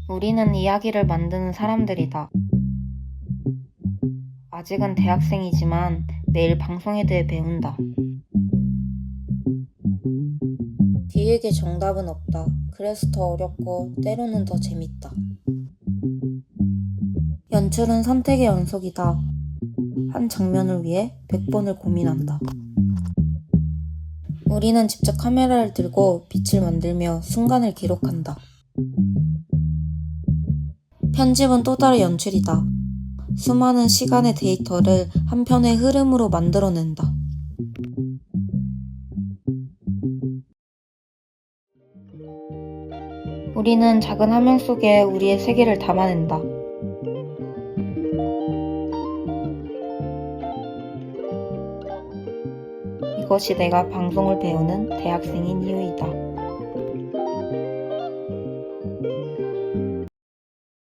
우리는 이야기를 만드는 사람들이다. 아직은 대학생이지만 내일 방송에 대해 배운다. 기획에 정답은 없다. 그래서 더 어렵고 때로는 더 재밌다. 연출은 선택의 연속이다. 한 장면을 위해 100번을 고민한다. 우리는 직접 카메라를 들고 빛을 만들며 순간을 기록한다. 편집은 또 다른 연출이다. 수많은 시간의 데이터를 한 편의 흐름으로 만들어낸다. 우리는 작은 화면 속에 우리의 세계를 담아낸다. 이것이 내가 방송을 배우는 대학생인 이유이다.